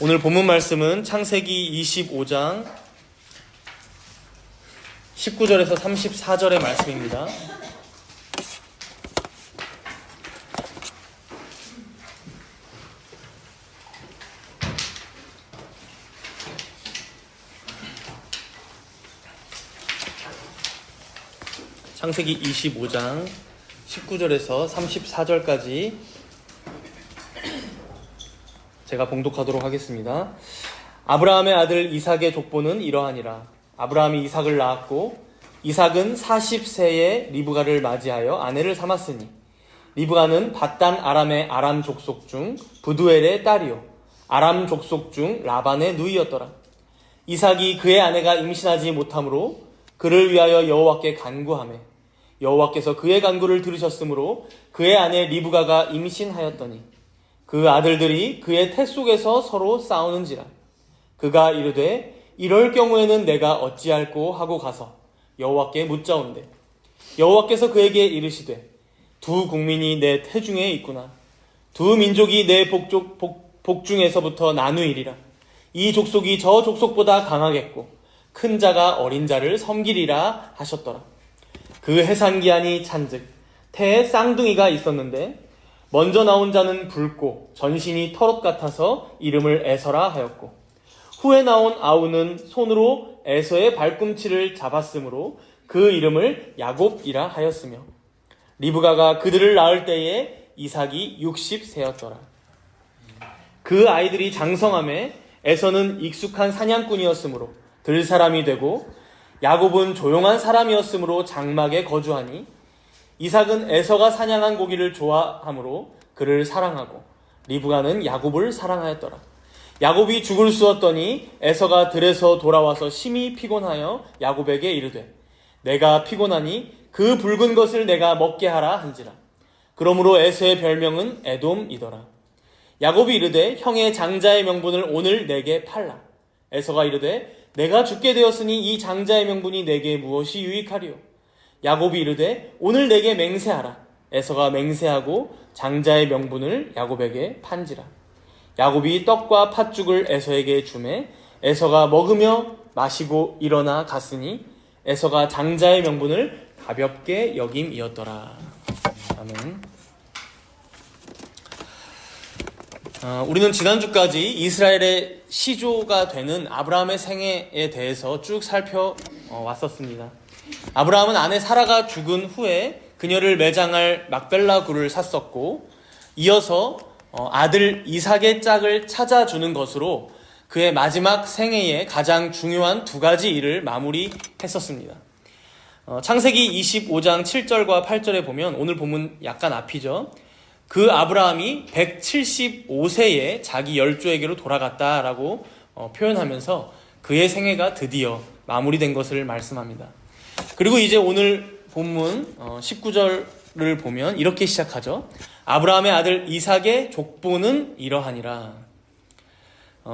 오늘 본문 말씀은 창세기 25장 19절에서 34절의 말씀입니다. 창세기 25장 19절에서 34절까지 제가 봉독하도록 하겠습니다. 아브라함의 아들 이삭의 족보는 이러하니라. 아브라함이 이삭을 낳았고 이삭은 40세에 리브가를 맞이하여 아내를 삼았으니 리브가는 밧단 아람의 아람 족속 중 부두엘의 딸이요 아람 족속 중 라반의 누이였더라. 이삭이 그의 아내가 임신하지 못하므로 그를 위하여 여호와께 간구하매 여호와께서 그의 간구를 들으셨으므로 그의 아내 리브가가 임신하였더니 그 아들들이 그의 태 속에서 서로 싸우는지라. 그가 이르되 이럴 경우에는 내가 어찌할꼬 하고 가서 여호와께 묻자온대. 여호와께서 그에게 이르시되 두 국민이 내 태중에 있구나. 두 민족이 내 복중에서부터 나누이리라. 이 족속이 저 족속보다 강하겠고 큰 자가 어린 자를 섬기리라 하셨더라. 그 해산기한이 찬즉 태에 쌍둥이가 있었는데 먼저 나온 자는 붉고 전신이 털옷 같아서 이름을 에서라 하였고 후에 나온 아우는 손으로 에서의 발꿈치를 잡았으므로 그 이름을 야곱이라 하였으며 리브가가 그들을 낳을 때에 이삭이 60세였더라. 그 아이들이 장성함에 에서는 익숙한 사냥꾼이었으므로 들 사람이 되고 야곱은 조용한 사람이었으므로 장막에 거주하니 이삭은 에서가 사냥한 고기를 좋아하므로 그를 사랑하고 리브가는 야곱을 사랑하였더라. 야곱이 죽을 쑤었더니 에서가 들에서 돌아와서 심히 피곤하여 야곱에게 이르되 내가 피곤하니 그 붉은 것을 내가 먹게 하라 한지라. 그러므로 에서의 별명은 에돔이더라. 야곱이 이르되 형의 장자의 명분을 오늘 내게 팔라. 에서가 이르되 내가 죽게 되었으니 이 장자의 명분이 내게 무엇이 유익하리요. 야곱이 이르되 오늘 내게 맹세하라. 에서가 맹세하고 장자의 명분을 야곱에게 판지라. 야곱이 떡과 팥죽을 에서에게 주매 에서가 먹으며 마시고 일어나 갔으니 에서가 장자의 명분을 가볍게 여김이었더라. 아멘. 우리는 지난주까지 이스라엘의 시조가 되는 아브라함의 생애에 대해서 쭉 살펴왔었습니다. 아브라함은 아내 사라가 죽은 후에 그녀를 매장할 막벨라 굴을 샀었고 이어서 아들 이삭의 짝을 찾아주는 것으로 그의 마지막 생애에 가장 중요한 두 가지 일을 마무리했었습니다. 창세기 25장 7절과 8절에 보면 오늘 본문 약간 앞이죠. 그 아브라함이 175세에 자기 열조에게로 돌아갔다라고 표현하면서 그의 생애가 드디어 마무리된 것을 말씀합니다. 그리고 이제 오늘 본문 19절을 보면 이렇게 시작하죠. 아브라함의 아들 이삭의 족보는 이러하니라.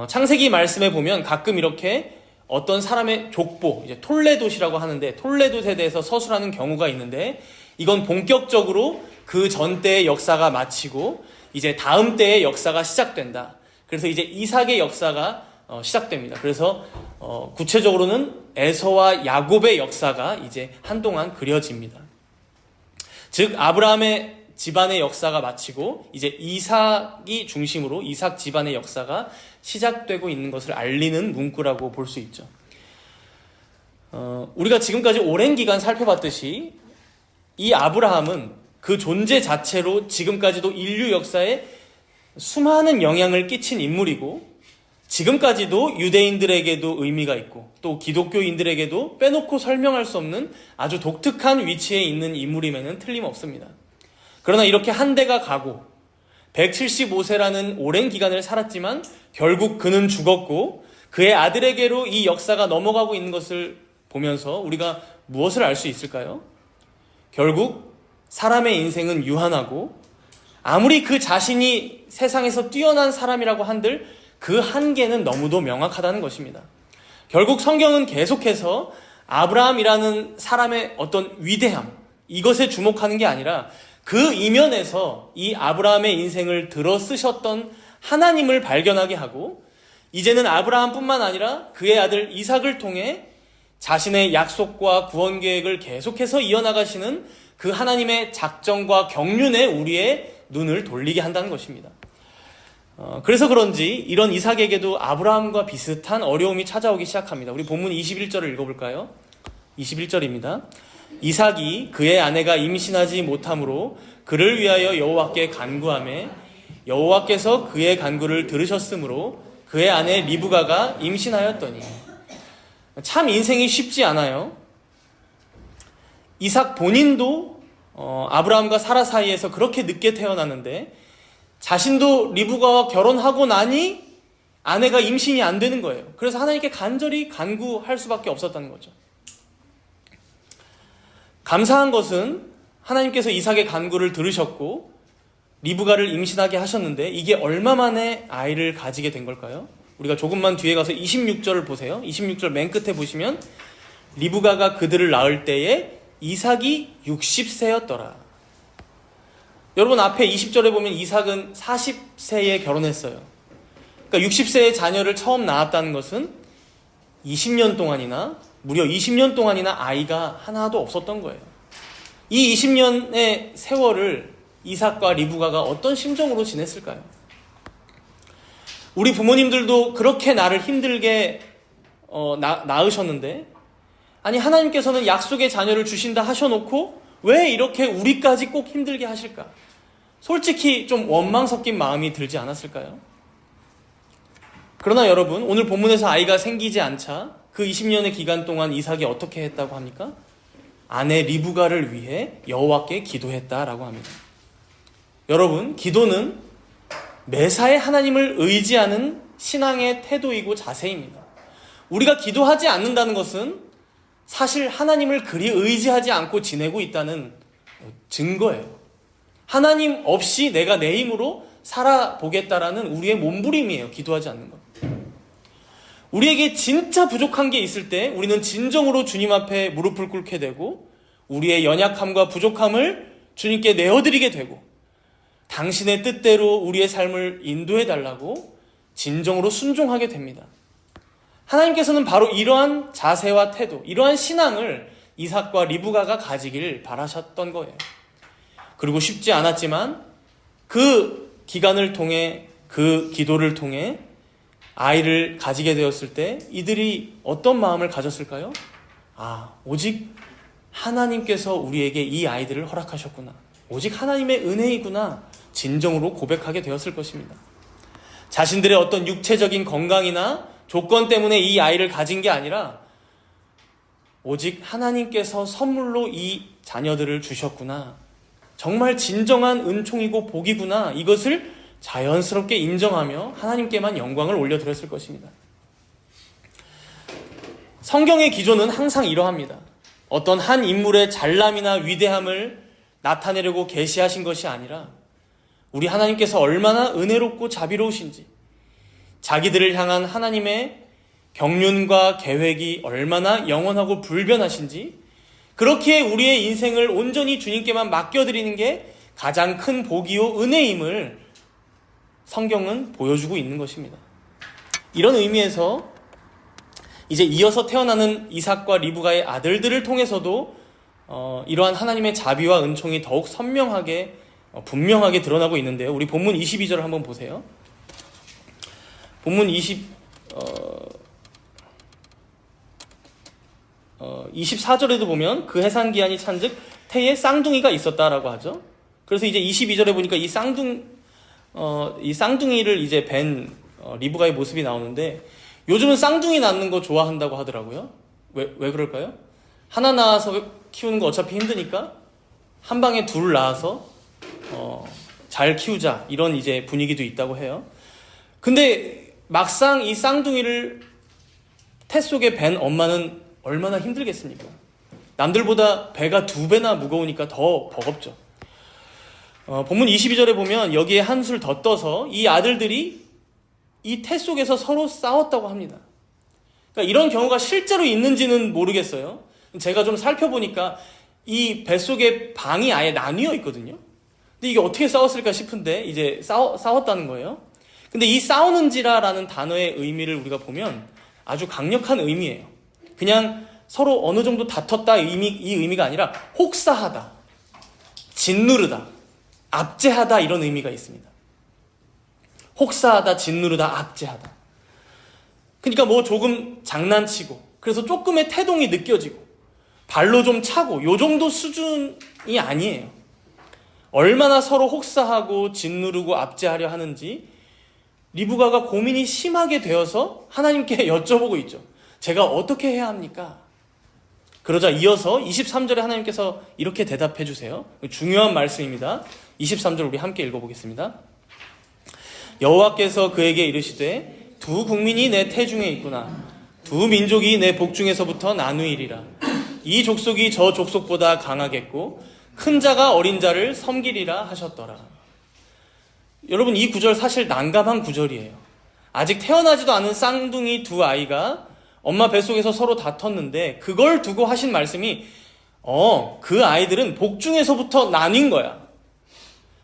창세기 말씀에 보면 가끔 이렇게 어떤 사람의 족보, 이제 톨레돗이라고 하는데 톨레돗에 대해서 서술하는 경우가 있는데 이건 본격적으로 그 전 때의 역사가 마치고 이제 다음 때의 역사가 시작된다. 그래서 이제 이삭의 역사가 시작됩니다. 그래서 구체적으로는 에서와 야곱의 역사가 이제 한동안 그려집니다. 즉 아브라함의 집안의 역사가 마치고 이제 이삭이 중심으로 이삭 집안의 역사가 시작되고 있는 것을 알리는 문구라고 볼 수 있죠. 우리가 지금까지 오랜 기간 살펴봤듯이 이 아브라함은 그 존재 자체로 지금까지도 인류 역사에 수많은 영향을 끼친 인물이고 지금까지도 유대인들에게도 의미가 있고 또 기독교인들에게도 빼놓고 설명할 수 없는 아주 독특한 위치에 있는 인물임에는 틀림없습니다. 그러나 이렇게 한 대가 가고 175세라는 오랜 기간을 살았지만 결국 그는 죽었고 그의 아들에게로 이 역사가 넘어가고 있는 것을 보면서 우리가 무엇을 알 수 있을까요? 결국 사람의 인생은 유한하고 아무리 그 자신이 세상에서 뛰어난 사람이라고 한들 그 한계는 너무도 명확하다는 것입니다. 결국 성경은 계속해서 아브라함이라는 사람의 어떤 위대함, 이것에 주목하는 게 아니라 그 이면에서 이 아브라함의 인생을 들어 쓰셨던 하나님을 발견하게 하고 이제는 아브라함뿐만 아니라 그의 아들 이삭을 통해 자신의 약속과 구원 계획을 계속해서 이어나가시는 그 하나님의 작정과 경륜에 우리의 눈을 돌리게 한다는 것입니다. 그래서 그런지 이런 이삭에게도 아브라함과 비슷한 어려움이 찾아오기 시작합니다. 우리 본문 21절을 읽어볼까요? 21절입니다. 이삭이 그의 아내가 임신하지 못함으로 그를 위하여 여호와께 간구하매 여호와께서 그의 간구를 들으셨으므로 그의 아내 리브가가 임신하였더니. 참 인생이 쉽지 않아요. 이삭 본인도 아브라함과 사라 사이에서 그렇게 늦게 태어났는데 자신도 리브가와 결혼하고 나니 아내가 임신이 안 되는 거예요. 그래서 하나님께 간절히 간구할 수밖에 없었다는 거죠. 감사한 것은 하나님께서 이삭의 간구를 들으셨고 리브가를 임신하게 하셨는데 이게 얼마 만에 아이를 가지게 된 걸까요? 우리가 조금만 뒤에 가서 26절을 보세요. 26절 맨 끝에 보시면 리브가가 그들을 낳을 때에 이삭이 60세였더라. 여러분 앞에 20절에 보면 이삭은 40세에 결혼했어요. 그러니까 60세의 자녀를 처음 낳았다는 것은 20년 동안이나 무려 20년 동안이나 아이가 하나도 없었던 거예요. 이 20년의 세월을 이삭과 리브가가 어떤 심정으로 지냈을까요? 우리 부모님들도 그렇게 나를 힘들게 낳으셨는데 아니 하나님께서는 약속의 자녀를 주신다 하셔놓고 왜 이렇게 우리까지 꼭 힘들게 하실까? 솔직히 좀 원망 섞인 마음이 들지 않았을까요? 그러나 여러분 오늘 본문에서 아이가 생기지 않자 그 20년의 기간 동안 이삭이 어떻게 했다고 합니까? 아내 리브가를 위해 여호와께 기도했다라고 합니다. 여러분 기도는 매사에 하나님을 의지하는 신앙의 태도이고 자세입니다. 우리가 기도하지 않는다는 것은 사실 하나님을 그리 의지하지 않고 지내고 있다는 증거예요. 하나님 없이 내가 내 힘으로 살아보겠다라는 우리의 몸부림이에요. 기도하지 않는 것. 우리에게 진짜 부족한 게 있을 때 우리는 진정으로 주님 앞에 무릎을 꿇게 되고 우리의 연약함과 부족함을 주님께 내어드리게 되고 당신의 뜻대로 우리의 삶을 인도해달라고 진정으로 순종하게 됩니다. 하나님께서는 바로 이러한 자세와 태도, 이러한 신앙을 이삭과 리브가가 가지길 바라셨던 거예요. 그리고 쉽지 않았지만 그 기간을 통해 그 기도를 통해 아이를 가지게 되었을 때 이들이 어떤 마음을 가졌을까요? 오직 하나님께서 우리에게 이 아이들을 허락하셨구나. 오직 하나님의 은혜이구나. 진정으로 고백하게 되었을 것입니다. 자신들의 어떤 육체적인 건강이나 조건 때문에 이 아이를 가진 게 아니라 오직 하나님께서 선물로 이 자녀들을 주셨구나. 정말 진정한 은총이고 복이구나. 이것을 자연스럽게 인정하며 하나님께만 영광을 올려드렸을 것입니다. 성경의 기조는 항상 이러합니다. 어떤 한 인물의 잘남이나 위대함을 나타내려고 계시하신 것이 아니라 우리 하나님께서 얼마나 은혜롭고 자비로우신지 자기들을 향한 하나님의 경륜과 계획이 얼마나 영원하고 불변하신지 그렇게 우리의 인생을 온전히 주님께만 맡겨드리는 게 가장 큰 복이요 은혜임을 성경은 보여주고 있는 것입니다. 이런 의미에서 이제 이어서 태어나는 이삭과 리브가의 아들들을 통해서도 이러한 하나님의 자비와 은총이 더욱 선명하게 분명하게 드러나고 있는데요. 우리 본문 22절을 한번 보세요. 본문 24절에도 보면 그 해산기한이 찬즉 태에 쌍둥이가 있었다라고 하죠. 그래서 이제 22절에 보니까 이 쌍둥이를 이제 뵌 리브가의 모습이 나오는데 요즘은 쌍둥이 낳는 거 좋아한다고 하더라고요. 왜 그럴까요? 하나 낳아서 키우는 거 어차피 힘드니까 한 방에 둘 낳아서 잘 키우자 이런 이제 분위기도 있다고 해요. 근데 막상 이 쌍둥이를 태 속에 밴 엄마는 얼마나 힘들겠습니까? 남들보다 배가 2배나 무거우니까 더 버겁죠. 본문 22절에 보면 여기에 한술 더 떠서 이 아들들이 이 태 속에서 서로 싸웠다고 합니다. 그러니까 이런 경우가 실제로 있는지는 모르겠어요. 제가 좀 살펴보니까 이 뱃속에 방이 아예 나뉘어 있거든요. 근데 이게 어떻게 싸웠을까 싶은데 이제 싸웠다는 거예요. 근데 이 싸우는지라라는 단어의 의미를 우리가 보면 아주 강력한 의미예요. 그냥 서로 어느 정도 다퉜다 이 의미가 아니라 혹사하다, 짓누르다, 압제하다 이런 의미가 있습니다. 혹사하다, 짓누르다, 압제하다. 그러니까 뭐 조금 장난치고 그래서 조금의 태동이 느껴지고 발로 좀 차고 요 정도 수준이 아니에요. 얼마나 서로 혹사하고 짓누르고 압제하려 하는지 리브가가 고민이 심하게 되어서 하나님께 여쭤보고 있죠. 제가 어떻게 해야 합니까? 그러자 이어서 23절에 하나님께서 이렇게 대답해 주세요. 중요한 말씀입니다. 23절 우리 함께 읽어보겠습니다. 여호와께서 그에게 이르시되 두 국민이 내 태중에 있구나. 두 민족이 내 복중에서부터 나누이리라. 이 족속이 저 족속보다 강하겠고 큰 자가 어린 자를 섬기리라 하셨더라. 여러분, 이 구절 사실 난감한 구절이에요. 아직 태어나지도 않은 쌍둥이 두 아이가 엄마 뱃속에서 서로 다퉜는데 그걸 두고 하신 말씀이 그 아이들은 복중에서부터 나뉜 거야.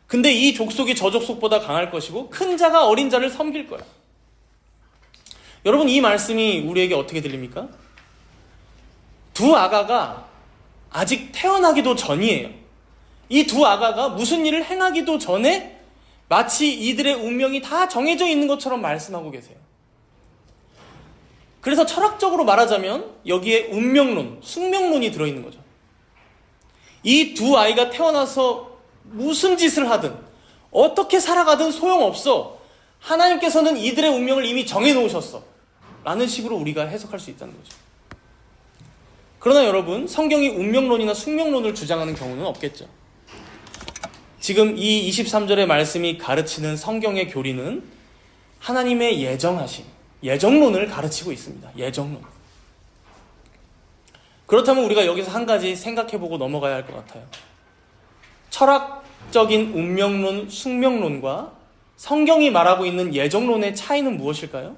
근데 이 족속이 저 족속보다 강할 것이고 큰 자가 어린 자를 섬길 거야. 여러분, 이 말씀이 우리에게 어떻게 들립니까? 두 아가가 아직 태어나기도 전이에요. 이 두 아가가 무슨 일을 행하기도 전에 마치 이들의 운명이 다 정해져 있는 것처럼 말씀하고 계세요. 그래서 철학적으로 말하자면 여기에 운명론, 숙명론이 들어있는 거죠. 이 두 아이가 태어나서 무슨 짓을 하든 어떻게 살아가든 소용없어. 하나님께서는 이들의 운명을 이미 정해놓으셨어. 라는 식으로 우리가 해석할 수 있다는 거죠. 그러나 여러분, 성경이 운명론이나 숙명론을 주장하는 경우는 없겠죠. 지금 이 23절의 말씀이 가르치는 성경의 교리는 하나님의 예정하심, 예정론을 가르치고 있습니다. 예정론. 그렇다면 우리가 여기서 한 가지 생각해보고 넘어가야 할 것 같아요. 철학적인 운명론, 숙명론과 성경이 말하고 있는 예정론의 차이는 무엇일까요?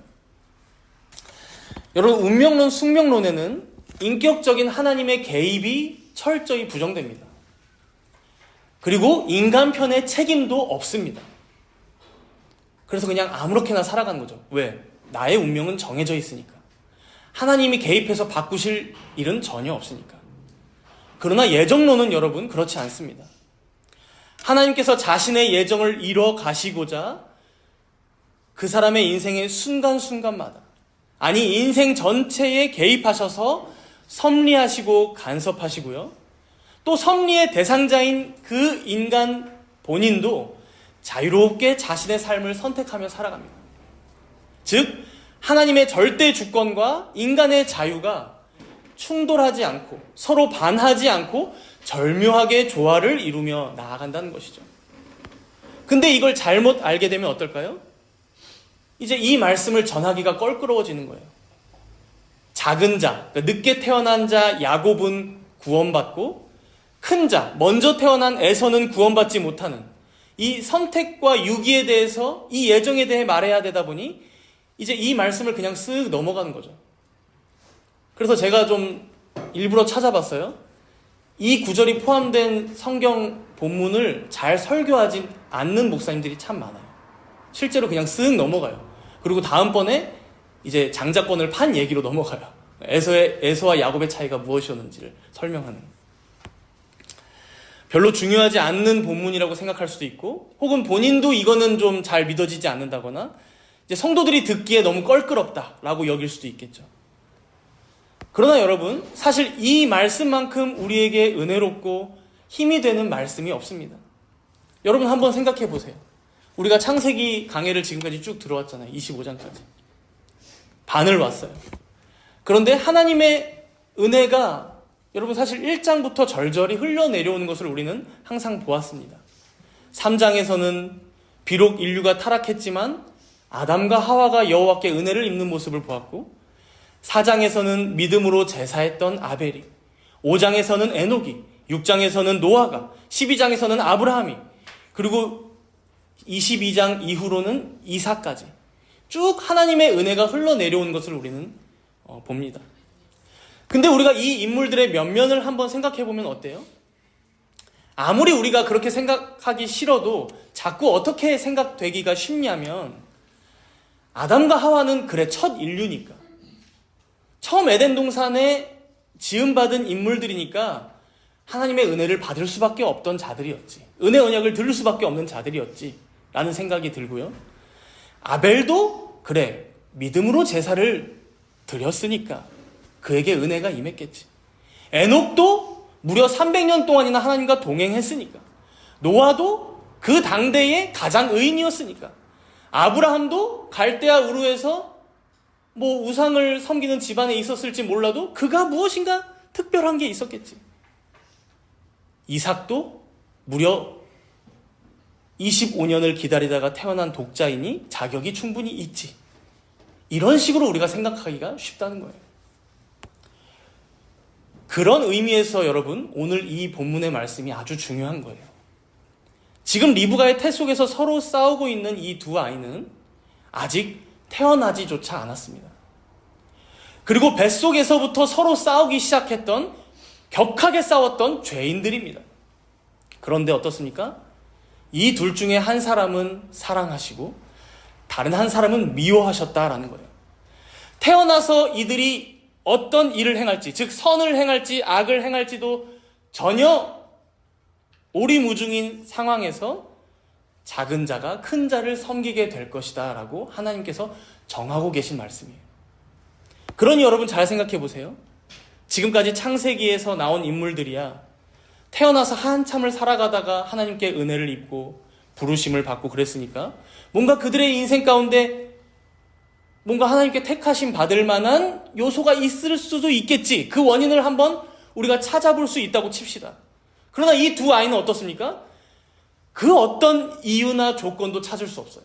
여러분, 운명론, 숙명론에는 인격적인 하나님의 개입이 철저히 부정됩니다. 그리고 인간 편의 책임도 없습니다. 그래서 그냥 아무렇게나 살아가는 거죠. 왜? 나의 운명은 정해져 있으니까. 하나님이 개입해서 바꾸실 일은 전혀 없으니까. 그러나 예정론은 여러분 그렇지 않습니다. 하나님께서 자신의 예정을 이뤄 가시고자 그 사람의 인생의 순간순간마다, 아니 인생 전체에 개입하셔서 섭리하시고 간섭하시고요. 또 섭리의 대상자인 그 인간 본인도 자유롭게 자신의 삶을 선택하며 살아갑니다. 즉 하나님의 절대 주권과 인간의 자유가 충돌하지 않고 서로 반하지 않고 절묘하게 조화를 이루며 나아간다는 것이죠. 근데 이걸 잘못 알게 되면 어떨까요? 이제 이 말씀을 전하기가 껄끄러워지는 거예요. 작은 자, 그러니까 늦게 태어난 자 야곱은 구원받고 큰 자, 먼저 태어난 에서는 구원받지 못하는 이 선택과 유기에 대해서, 이 예정에 대해 말해야 되다 보니 이제 이 말씀을 그냥 쓱 넘어가는 거죠. 그래서 제가 좀 일부러 찾아봤어요. 이 구절이 포함된 성경 본문을 잘 설교하지 않는 목사님들이 참 많아요. 실제로 그냥 쓱 넘어가요. 그리고 다음번에 이제 장자권을 판 얘기로 넘어가요. 에서와 야곱의 차이가 무엇이었는지를 설명하는. 별로 중요하지 않는 본문이라고 생각할 수도 있고, 혹은 본인도 이거는 좀 잘 믿어지지 않는다거나 이제 성도들이 듣기에 너무 껄끄럽다라고 여길 수도 있겠죠. 그러나 여러분, 사실 이 말씀만큼 우리에게 은혜롭고 힘이 되는 말씀이 없습니다. 여러분 한번 생각해 보세요. 우리가 창세기 강해를 지금까지 쭉 들어왔잖아요. 25장까지. 반을 왔어요. 그런데 하나님의 은혜가 여러분 사실 1장부터 절절히 흘러내려오는 것을 우리는 항상 보았습니다. 3장에서는 비록 인류가 타락했지만 아담과 하와가 여호와께 은혜를 입는 모습을 보았고, 4장에서는 믿음으로 제사했던 아벨이, 5장에서는 에녹이, 6장에서는 노아가, 12장에서는 아브라함이, 그리고 22장 이후로는 이삭까지 쭉 하나님의 은혜가 흘러내려온 것을 우리는 봅니다. 근데 우리가 이 인물들의 면면을 한번 생각해보면 어때요? 아무리 우리가 그렇게 생각하기 싫어도 자꾸 어떻게 생각되기가 쉽냐면, 아담과 하와는 그래 첫 인류니까, 처음 에덴 동산에 지음받은 인물들이니까 하나님의 은혜를 받을 수밖에 없던 자들이었지, 은혜 언약을 들을 수밖에 없는 자들이었지 라는 생각이 들고요. 아벨도 그래 믿음으로 제사를 드렸으니까 그에게 은혜가 임했겠지. 에녹도 무려 300년 동안이나 하나님과 동행했으니까, 노아도 그 당대의 가장 의인이었으니까, 아브라함도 갈대아 우르에서 우상을 섬기는 집안에 있었을지 몰라도 그가 무엇인가 특별한 게 있었겠지. 이삭도 무려 25년을 기다리다가 태어난 독자이니 자격이 충분히 있지. 이런 식으로 우리가 생각하기가 쉽다는 거예요. 그런 의미에서 여러분, 오늘 이 본문의 말씀이 아주 중요한 거예요. 지금 리브가의 태 속에서 서로 싸우고 있는 이 두 아이는 아직 태어나지조차 않았습니다. 그리고 뱃속에서부터 서로 싸우기 시작했던, 격하게 싸웠던 죄인들입니다. 그런데 어떻습니까? 이 둘 중에 한 사람은 사랑하시고 다른 한 사람은 미워하셨다라는 거예요. 태어나서 이들이 어떤 일을 행할지, 즉 선을 행할지 악을 행할지도 전혀 오리무중인 상황에서 작은 자가 큰 자를 섬기게 될 것이다 라고 하나님께서 정하고 계신 말씀이에요. 그러니 여러분 잘 생각해 보세요. 지금까지 창세기에서 나온 인물들이야 태어나서 한참을 살아가다가 하나님께 은혜를 입고 부르심을 받고 그랬으니까 뭔가 그들의 인생 가운데 뭔가 하나님께 택하심 받을 만한 요소가 있을 수도 있겠지. 그 원인을 한번 우리가 찾아볼 수 있다고 칩시다. 그러나 이 두 아이는 어떻습니까? 그 어떤 이유나 조건도 찾을 수 없어요.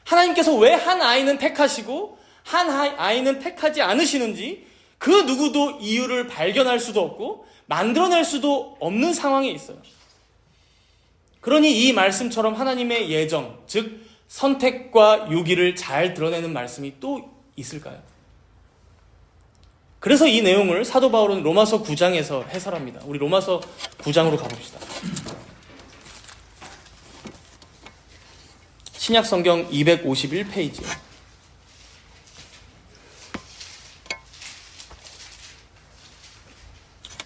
하나님께서 왜 한 아이는 택하시고 한 아이는 택하지 않으시는지 그 누구도 이유를 발견할 수도 없고 만들어낼 수도 없는 상황에 있어요. 그러니 이 말씀처럼 하나님의 예정, 즉 선택과 유기를 잘 드러내는 말씀이 또 있을까요? 그래서 이 내용을 사도 바울은 로마서 9장에서 해설합니다. 우리 로마서 9장으로 가봅시다. 신약 성경 251페이지요.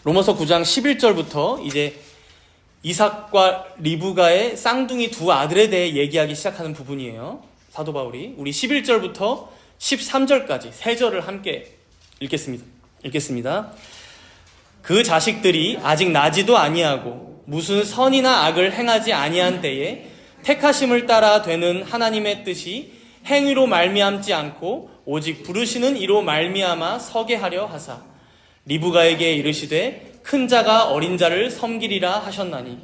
로마서 9장 11절부터 이제 이삭과 리브가의 쌍둥이 두 아들에 대해 얘기하기 시작하는 부분이에요. 사도 바울이 우리 11절부터 13절까지 세 절을 함께 읽겠습니다. 그 자식들이 아직 나지도 아니하고 무슨 선이나 악을 행하지 아니한 때에 택하심을 따라 되는 하나님의 뜻이 행위로 말미암지 않고 오직 부르시는 이로 말미암아 서게 하려 하사 리브가에게 이르시되 큰 자가 어린 자를 섬기리라 하셨나니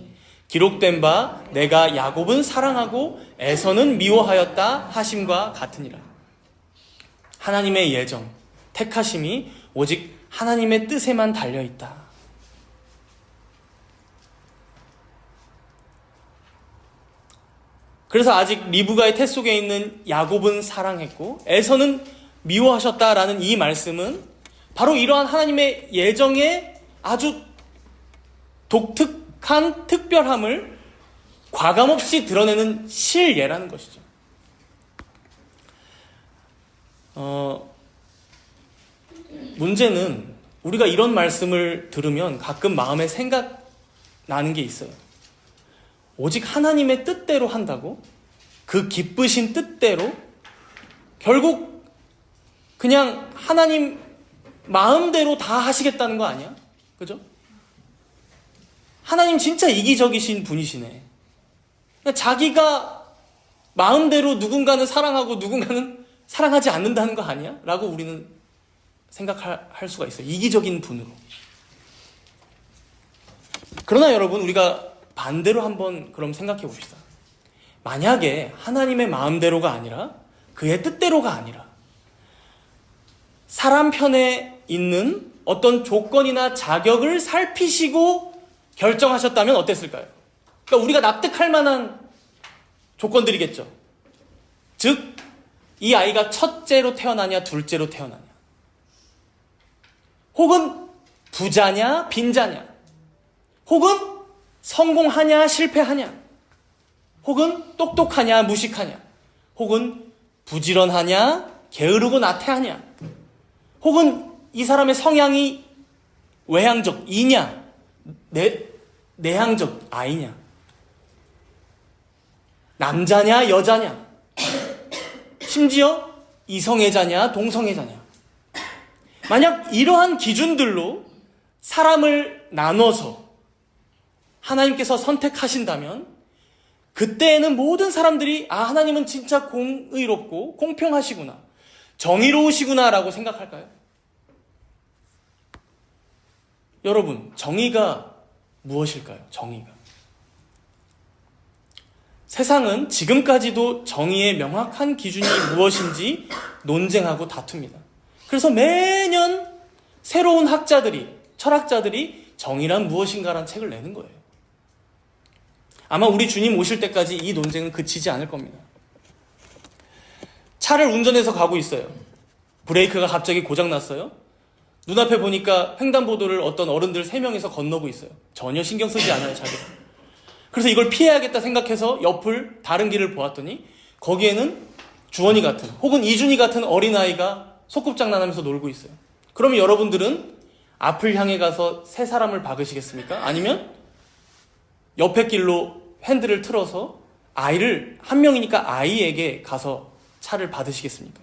기록된 바 내가 야곱은 사랑하고 에서는 미워하였다 하심과 같으니라. 하나님의 예정, 택하심이 오직 하나님의 뜻에만 달려있다. 그래서 아직 리브가의 태 속에 있는 야곱은 사랑했고 에서는 미워하셨다라는 이 말씀은 바로 이러한 하나님의 예정의 아주 독특한 특별함을 과감없이 드러내는 실예라는 것이죠. 문제는 우리가 이런 말씀을 들으면 가끔 마음에 생각나는 게 있어요. 오직 하나님의 뜻대로 한다고? 그 기쁘신 뜻대로? 결국 그냥 하나님 마음대로 다 하시겠다는 거 아니야? 그죠? 하나님 진짜 이기적이신 분이시네. 자기가 마음대로 누군가는 사랑하고 누군가는 사랑하지 않는다는 거 아니야? 라고 우리는 생각할 수가 있어요. 이기적인 분으로. 그러나 여러분, 우리가 반대로 한번 그럼 생각해 봅시다. 만약에 하나님의 마음대로가 아니라 그의 뜻대로가 아니라 사람 편에 있는 어떤 조건이나 자격을 살피시고 결정하셨다면 어땠을까요? 그러니까 우리가 납득할 만한 조건들이겠죠. 즉, 이 아이가 첫째로 태어나냐 둘째로 태어나냐, 혹은 부자냐 빈자냐, 혹은 성공하냐 실패하냐, 혹은 똑똑하냐 무식하냐, 혹은 부지런하냐, 게으르고 나태하냐, 혹은 이 사람의 성향이 외향적 이냐, 내향적 아이냐, 남자냐 여자냐, 심지어 이성애자냐 동성애자냐. 만약 이러한 기준들로 사람을 나눠서 하나님께서 선택하신다면 그때에는 모든 사람들이 하나님은 진짜 공의롭고 공평하시구나, 정의로우시구나 라고 생각할까요? 여러분, 정의가 무엇일까요? 정의가. 세상은 지금까지도 정의의 명확한 기준이 무엇인지 논쟁하고 다툽니다. 그래서 매년 새로운 학자들이, 철학자들이 정의란 무엇인가라는 책을 내는 거예요. 아마 우리 주님 오실 때까지 이 논쟁은 그치지 않을 겁니다. 차를 운전해서 가고 있어요. 브레이크가 갑자기 고장났어요. 눈앞에 보니까 횡단보도를 어떤 어른들 3명이서 건너고 있어요. 전혀 신경 쓰지 않아요, 자기가. 그래서 이걸 피해야겠다 생각해서 옆을 다른 길을 보았더니 거기에는 주원이 같은 혹은 이준이 같은 어린아이가 소꿉장난하면서 놀고 있어요. 그러면 여러분들은 앞을 향해 가서 세 사람을 박으시겠습니까? 아니면 옆에 길로 핸들을 틀어서 아이를, 한 명이니까 아이에게 가서 차를 받으시겠습니까?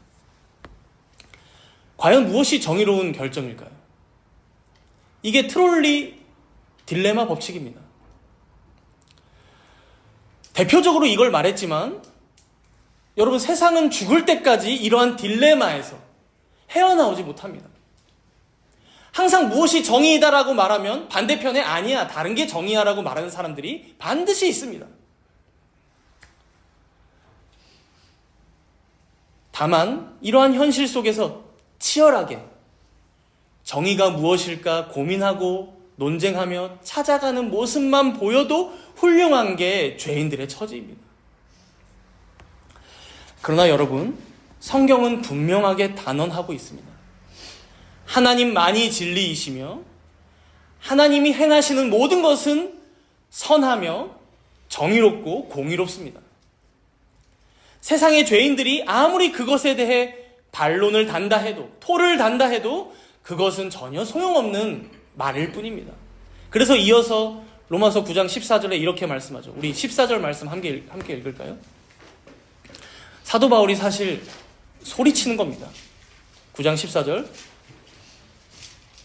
과연 무엇이 정의로운 결정일까요? 이게 트롤리 딜레마 법칙입니다. 대표적으로 이걸 말했지만 여러분, 세상은 죽을 때까지 이러한 딜레마에서 헤어나오지 못합니다. 항상 무엇이 정의이다라고 말하면 반대편에 아니야, 다른 게 정의야라고 말하는 사람들이 반드시 있습니다. 다만 이러한 현실 속에서 치열하게 정의가 무엇일까 고민하고 논쟁하며 찾아가는 모습만 보여도 훌륭한 게 죄인들의 처지입니다. 그러나 여러분, 성경은 분명하게 단언하고 있습니다. 하나님만이 진리이시며 하나님이 행하시는 모든 것은 선하며 정의롭고 공의롭습니다. 세상의 죄인들이 아무리 그것에 대해 반론을 단다 해도, 토를 단다 해도 그것은 전혀 소용없는 말일 뿐입니다. 그래서 이어서 로마서 9장 14절에 이렇게 말씀하죠. 우리 14절 말씀 함께 읽을까요? 사도 바울이 사실 소리치는 겁니다. 9장 14절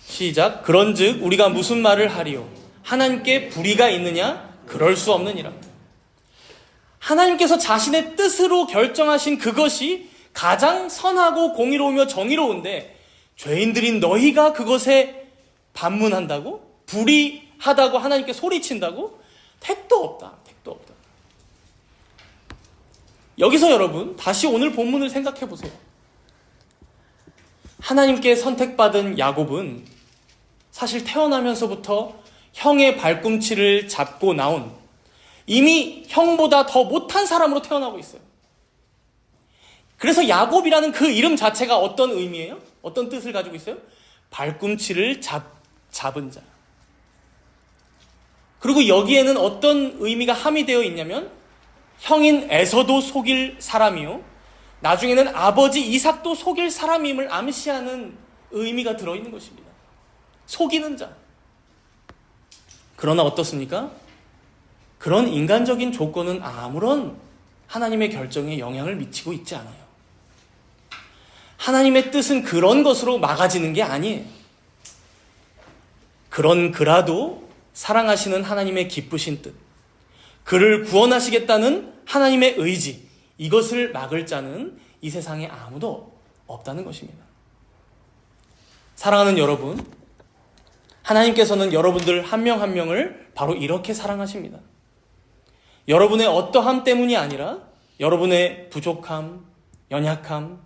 시작. 그런즉 우리가 무슨 말을 하리요? 하나님께 불의가 있느냐? 그럴 수 없느니라. 하나님께서 자신의 뜻으로 결정하신 그것이 가장 선하고 공의로우며 정의로운데 죄인들인 너희가 그것에 반문한다고? 불의하다고 하나님께 소리친다고? 택도 없다. 택도 없다. 여기서 여러분, 다시 오늘 본문을 생각해 보세요. 하나님께 선택받은 야곱은 사실 태어나면서부터 형의 발꿈치를 잡고 나온, 이미 형보다 더 못한 사람으로 태어나고 있어요. 그래서 야곱이라는 그 이름 자체가 어떤 의미예요? 어떤 뜻을 가지고 있어요? 발꿈치를 잡은 자. 그리고 여기에는 어떤 의미가 함의되어 있냐면 형인 에서도 속일 사람이요, 나중에는 아버지 이삭도 속일 사람임을 암시하는 의미가 들어있는 것입니다. 속이는 자. 그러나 어떻습니까? 그런 인간적인 조건은 아무런 하나님의 결정에 영향을 미치고 있지 않아요. 하나님의 뜻은 그런 것으로 막아지는 게 아니에요. 그런 그라도 사랑하시는 하나님의 기쁘신 뜻, 그를 구원하시겠다는 하나님의 의지, 이것을 막을 자는 이 세상에 아무도 없다는 것입니다. 사랑하는 여러분, 하나님께서는 여러분들 한 명 한 명을 바로 이렇게 사랑하십니다. 여러분의 어떠함 때문이 아니라 여러분의 부족함, 연약함,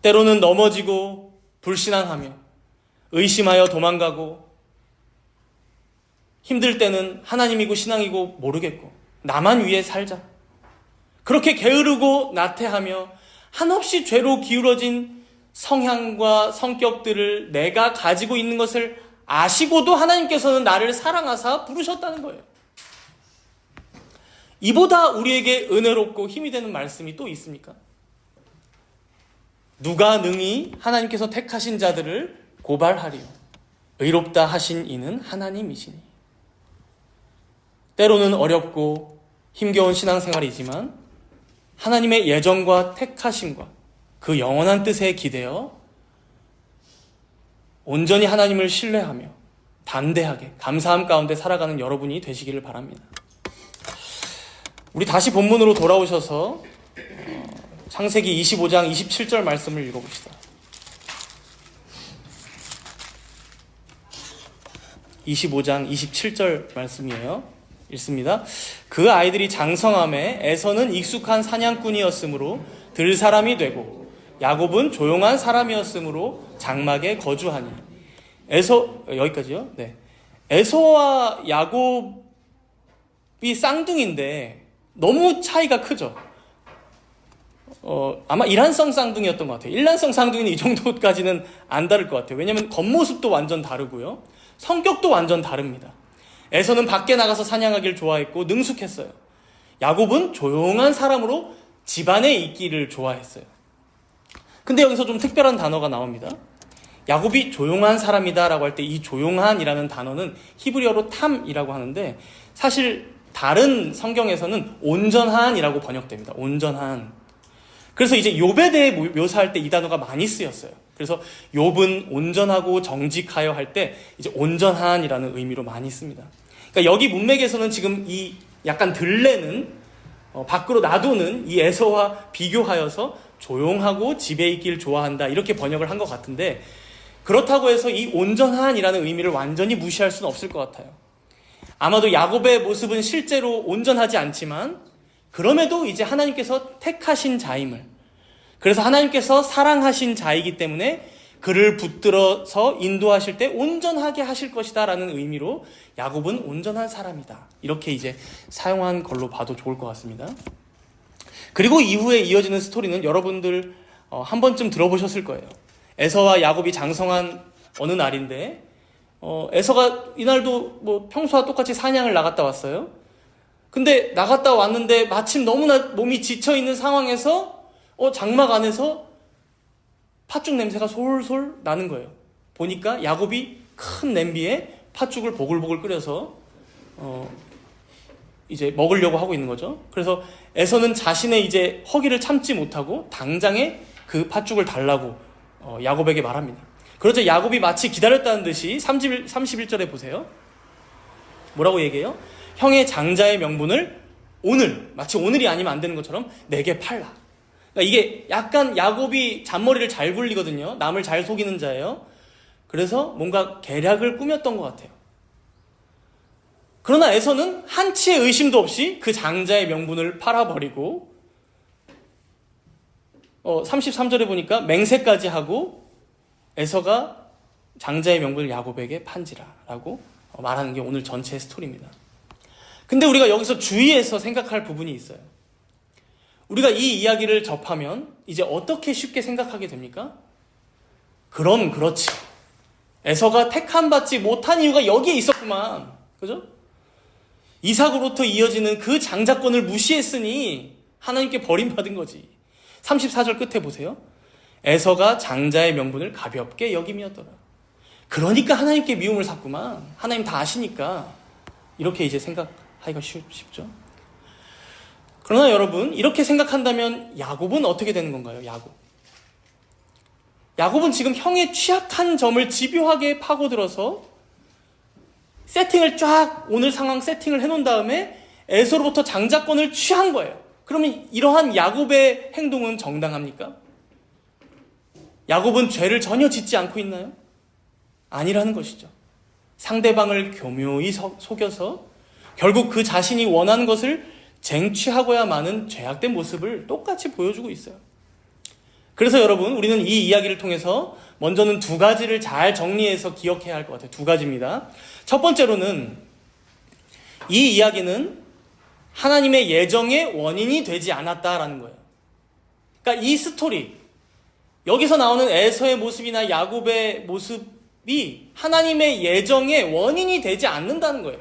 때로는 넘어지고 불신앙하며 의심하여 도망가고 힘들 때는 하나님이고 신앙이고 모르겠고 나만 위해 살자, 그렇게 게으르고 나태하며 한없이 죄로 기울어진 성향과 성격들을 내가 가지고 있는 것을 아시고도 하나님께서는 나를 사랑하사 부르셨다는 거예요. 이보다 우리에게 은혜롭고 힘이 되는 말씀이 또 있습니까? 누가 능히 하나님께서 택하신 자들을 고발하리요. 의롭다 하신 이는 하나님이시니. 때로는 어렵고 힘겨운 신앙생활이지만 하나님의 예정과 택하심과 그 영원한 뜻에 기대어 온전히 하나님을 신뢰하며 담대하게 감사함 가운데 살아가는 여러분이 되시기를 바랍니다. 우리 다시 본문으로 돌아오셔서 창세기 25장 27절 말씀을 읽어봅시다. 25장 27절 말씀이에요. 읽습니다. 그 아이들이 장성함에 에서는 익숙한 사냥꾼이었으므로 들 사람이 되고 야곱은 조용한 사람이었으므로 장막에 거주하니. 여기까지요? 네. 에서와 야곱이 쌍둥이인데 너무 차이가 크죠. 아마 일란성 쌍둥이였던 것 같아요. 일란성 쌍둥이는 이 정도까지는 안 다를 것 같아요. 왜냐하면 겉모습도 완전 다르고요. 성격도 완전 다릅니다. 에서는 밖에 나가서 사냥하기를 좋아했고 능숙했어요. 야곱은 조용한 사람으로 집안에 있기를 좋아했어요. 근데 여기서 좀 특별한 단어가 나옵니다. 야곱이 조용한 사람이다 라고 할 때 이 조용한이라는 단어는 히브리어로 탐이라고 하는데 사실 다른 성경에서는 온전한이라고 번역됩니다. 온전한. 그래서 이제 욥에 대해 묘사할 때 이 단어가 많이 쓰였어요. 그래서 욥은 온전하고 정직하여 할 때 이제 온전한이라는 의미로 많이 씁니다. 그러니까 여기 문맥에서는 지금 이 약간 들레는 밖으로 놔두는 이 에서와 비교하여서 조용하고 집에 있길 좋아한다 이렇게 번역을 한 것 같은데 그렇다고 해서 이 온전한이라는 의미를 완전히 무시할 수는 없을 것 같아요. 아마도 야곱의 모습은 실제로 온전하지 않지만 그럼에도 이제 하나님께서 택하신 자임을, 그래서 하나님께서 사랑하신 자이기 때문에 그를 붙들어서 인도하실 때 온전하게 하실 것이다 라는 의미로 야곱은 온전한 사람이다 이렇게 이제 사용한 걸로 봐도 좋을 것 같습니다. 그리고 이후에 이어지는 스토리는 여러분들 한 번쯤 들어보셨을 거예요. 에서와 야곱이 장성한 어느 날인데 에서가 이날도 뭐 평소와 똑같이 사냥을 나갔다 왔어요. 근데 나갔다 왔는데 마침 너무나 몸이 지쳐있는 상황에서 장막 안에서 팥죽 냄새가 솔솔 나는 거예요. 보니까 야곱이 큰 냄비에 팥죽을 보글보글 끓여서 이제 먹으려고 하고 있는 거죠. 그래서 에서는 자신의 이제 허기를 참지 못하고 당장에 그 팥죽을 달라고 야곱에게 말합니다. 그러자 야곱이 마치 기다렸다는 듯이 31절에 보세요. 뭐라고 얘기해요? 형의 장자의 명분을 오늘, 마치 오늘이 아니면 안 되는 것처럼 내게 팔라. 그러니까 이게 약간 야곱이 잔머리를 잘 굴리거든요. 남을 잘 속이는 자예요. 그래서 뭔가 계략을 꾸몄던 것 같아요. 그러나 에서는 한치의 의심도 없이 그 장자의 명분을 팔아버리고 33절에 보니까 맹세까지 하고 에서가 장자의 명분을 야곱에게 판지라라고 말하는 게 오늘 전체의 스토리입니다. 근데 우리가 여기서 주의해서 생각할 부분이 있어요. 우리가 이 이야기를 접하면 이제 어떻게 쉽게 생각하게 됩니까? 그럼 그렇지. 에서가 택함받지 못한 이유가 여기에 있었구만. 그죠? 이삭으로부터 이어지는 그 장자권을 무시했으니 하나님께 버림받은 거지. 34절 끝에 보세요. 에서가 장자의 명분을 가볍게 여김이었더라. 그러니까 하나님께 미움을 샀구만. 하나님 다 아시니까. 이렇게 이제 생각하기가 쉽죠. 그러나 여러분, 이렇게 생각한다면 야곱은 어떻게 되는 건가요? 야곱은 지금 형의 취약한 점을 집요하게 파고들어서 세팅을 쫙 오늘 상황 세팅을 해놓은 다음에 에서로부터 장자권을 취한 거예요. 그러면 이러한 야곱의 행동은 정당합니까? 야곱은 죄를 전혀 짓지 않고 있나요? 아니라는 것이죠. 상대방을 교묘히 속여서 결국 그 자신이 원하는 것을 쟁취하고야 마는 죄악된 모습을 똑같이 보여주고 있어요. 그래서 여러분, 우리는 이 이야기를 통해서 먼저는 두 가지를 잘 정리해서 기억해야 할 것 같아요. 두 가지입니다. 첫 번째로는 이 이야기는 하나님의 예정의 원인이 되지 않았다라는 거예요. 그러니까 이 스토리, 여기서 나오는 에서의 모습이나 야곱의 모습이 하나님의 예정의 원인이 되지 않는다는 거예요.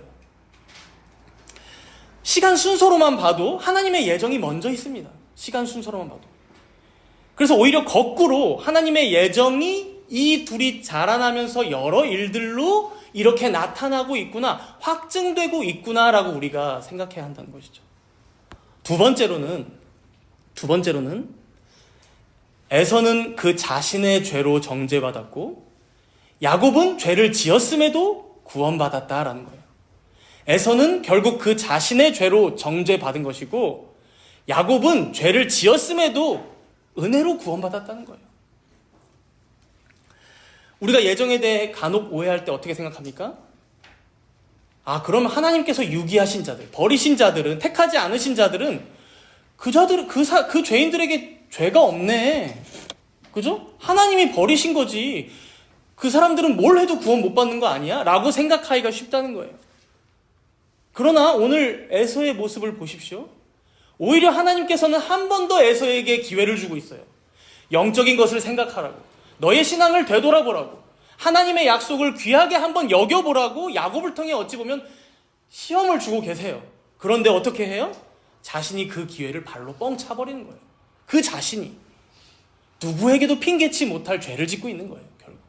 시간 순서로만 봐도 하나님의 예정이 먼저 있습니다. 시간 순서로만 봐도. 그래서 오히려 거꾸로 하나님의 예정이 이 둘이 자라나면서 여러 일들로 이렇게 나타나고 있구나, 확증되고 있구나라고 우리가 생각해야 한다는 것이죠. 두 번째로는 에서는 그 자신의 죄로 정죄받았고 야곱은 죄를 지었음에도 구원받았다라는 거예요. 에서는 결국 그 자신의 죄로 정죄받은 것이고 야곱은 죄를 지었음에도 은혜로 구원받았다는 거예요. 우리가 예정에 대해 간혹 오해할 때 어떻게 생각합니까? 그럼 하나님께서 유기하신 자들, 버리신 자들은, 택하지 않으신 자들은 그 죄인들에게 죄가 없네. 그죠? 하나님이 버리신 거지. 그 사람들은 뭘 해도 구원 못 받는 거 아니야? 라고 생각하기가 쉽다는 거예요. 그러나 오늘 에서의 모습을 보십시오. 오히려 하나님께서는 한 번 더 에서에게 기회를 주고 있어요. 영적인 것을 생각하라고, 너의 신앙을 되돌아보라고, 하나님의 약속을 귀하게 한번 여겨보라고 야곱을 통해 어찌 보면 시험을 주고 계세요. 그런데 어떻게 해요? 자신이 그 기회를 발로 뻥 차버리는 거예요. 그 자신이 누구에게도 핑계치 못할 죄를 짓고 있는 거예요, 결국.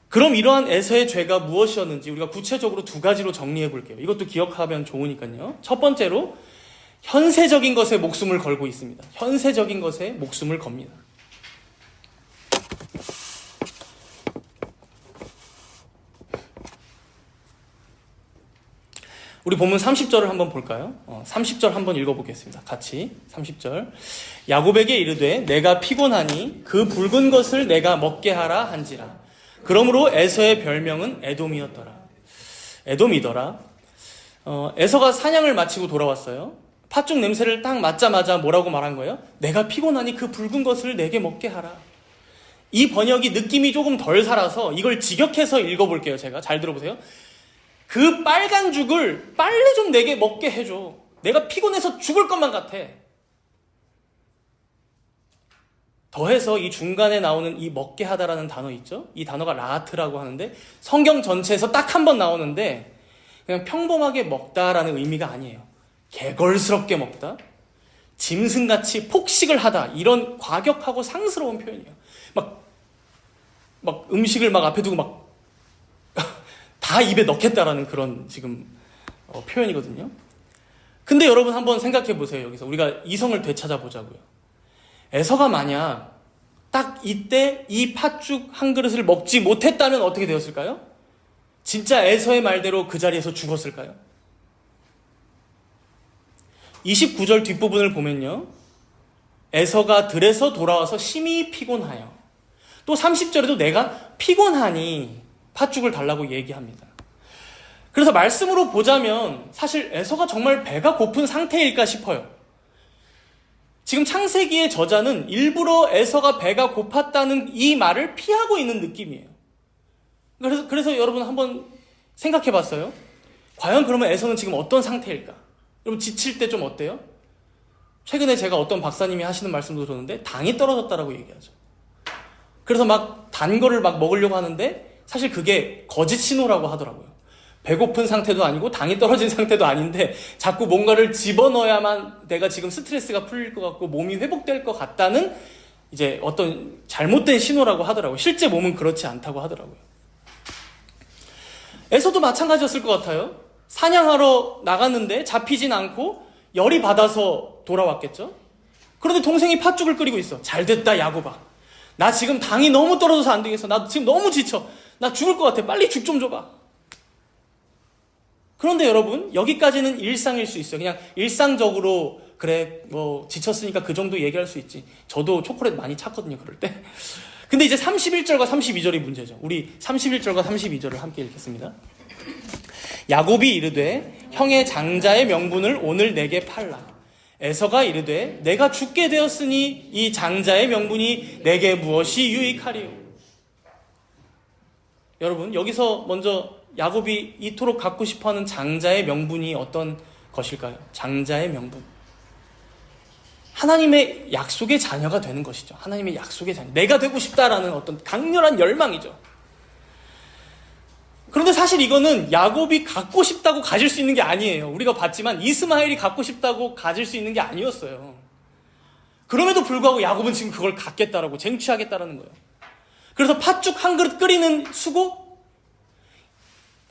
그럼 이러한 에서의 죄가 무엇이었는지 우리가 구체적으로 두 가지로 정리해 볼게요. 이것도 기억하면 좋으니까요. 첫 번째로 현세적인 것에 목숨을 걸고 있습니다. 현세적인 것에 목숨을 겁니다. 우리 본문 30절을 한번 볼까요? 30절 한번 읽어보겠습니다. 같이 30절. 야곱에게 이르되 내가 피곤하니 그 붉은 것을 내가 먹게 하라 한지라. 그러므로 에서의 별명은 에돔이었더라. 에돔이더라. 에서가 사냥을 마치고 돌아왔어요. 팥죽 냄새를 딱 맡자마자 뭐라고 말한 거예요? 내가 피곤하니 그 붉은 것을 내게 먹게 하라. 이 번역이 느낌이 조금 덜 살아서 이걸 직역해서 읽어볼게요. 제가 잘 들어보세요. 그 빨간 죽을 빨리 좀 내게 먹게 해줘. 내가 피곤해서 죽을 것만 같아. 더해서 이 중간에 나오는 이 먹게 하다라는 단어 있죠? 이 단어가 라하트라고 하는데 성경 전체에서 딱 한 번 나오는데 그냥 평범하게 먹다라는 의미가 아니에요. 개걸스럽게 먹다, 짐승같이 폭식을 하다, 이런 과격하고 상스러운 표현이에요. 막 음식을 막 앞에 두고 다 입에 넣겠다라는 그런 지금 표현이거든요. 근데 여러분 한번 생각해 보세요. 여기서 우리가 이성을 되찾아보자고요. 에서가 만약 딱 이때 이 팥죽 한 그릇을 먹지 못했다면 어떻게 되었을까요? 진짜 에서의 말대로 그 자리에서 죽었을까요? 29절 뒷부분을 보면요, 에서가 들에서 돌아와서 심히 피곤하여, 또 30절에도 내가 피곤하니 팥죽을 달라고 얘기합니다. 그래서 말씀으로 보자면 사실 에서가 정말 배가 고픈 상태일까 싶어요. 지금 창세기의 저자는 일부러 에서가 배가 고팠다는 이 말을 피하고 있는 느낌이에요. 그래서 여러분 한번 생각해 봤어요? 과연 그러면 에서는 지금 어떤 상태일까? 여러분 지칠 때 좀 어때요? 최근에 제가 어떤 박사님이 하시는 말씀도 들었는데 당이 떨어졌다라고 얘기하죠. 그래서 막 단 거를 막 먹으려고 하는데 사실 그게 거짓 신호라고 하더라고요. 배고픈 상태도 아니고 당이 떨어진 상태도 아닌데 자꾸 뭔가를 집어넣어야만 내가 지금 스트레스가 풀릴 것 같고 몸이 회복될 것 같다는 이제 어떤 잘못된 신호라고 하더라고요. 실제 몸은 그렇지 않다고 하더라고요. 에서도 마찬가지였을 것 같아요. 사냥하러 나갔는데 잡히진 않고 열이 받아서 돌아왔겠죠. 그런데 동생이 팥죽을 끓이고 있어. 잘됐다 야곱아. 나 지금 당이 너무 떨어져서 안 되겠어. 나 지금 너무 지쳐. 나 죽을 것 같아. 빨리 죽 좀 줘봐. 그런데 여러분, 여기까지는 일상일 수 있어요. 그냥 일상적으로 그래 뭐 지쳤으니까 그 정도 얘기할 수 있지. 저도 초콜릿 많이 찾거든요, 그럴 때. 근데 이제 31절과 32절이 문제죠. 우리 31절과 32절을 함께 읽겠습니다. 야곱이 이르되 형의 장자의 명분을 오늘 내게 팔라. 에서가 이르되 내가 죽게 되었으니 이 장자의 명분이 내게 무엇이 유익하리요. 여러분, 여기서 먼저 야곱이 이토록 갖고 싶어하는 장자의 명분이 어떤 것일까요? 장자의 명분, 하나님의 약속의 자녀가 되는 것이죠. 하나님의 약속의 자녀, 내가 되고 싶다라는 어떤 강렬한 열망이죠. 그런데 사실 이거는 야곱이 갖고 싶다고 가질 수 있는 게 아니에요. 우리가 봤지만 이스마엘이 갖고 싶다고 가질 수 있는 게 아니었어요. 그럼에도 불구하고 야곱은 지금 그걸 갖겠다라고 쟁취하겠다라는 거예요. 그래서 팥죽 한 그릇 끓이는 수고,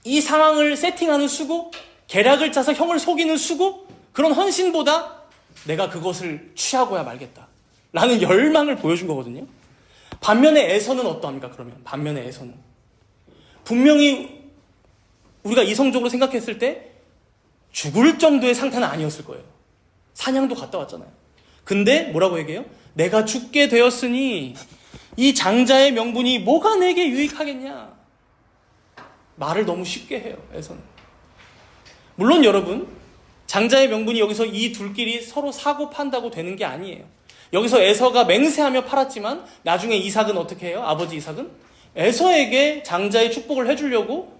이 상황을 세팅하는 수고, 계략을 짜서 형을 속이는 수고, 그런 헌신보다 내가 그것을 취하고야 말겠다 라는 열망을 보여준 거거든요. 반면에 에서는 어떠합니까? 그러면 반면에 에서는 분명히 우리가 이성적으로 생각했을 때 죽을 정도의 상태는 아니었을 거예요. 사냥도 갔다 왔잖아요. 근데 뭐라고 얘기해요? 내가 죽게 되었으니 이 장자의 명분이 뭐가 내게 유익하겠냐? 말을 너무 쉽게 해요, 에서는. 물론 여러분, 장자의 명분이 여기서 이 둘끼리 서로 사고 판다고 되는 게 아니에요. 여기서 에서가 맹세하며 팔았지만 나중에 이삭은 어떻게 해요? 아버지 이삭은 에서에게 장자의 축복을 해주려고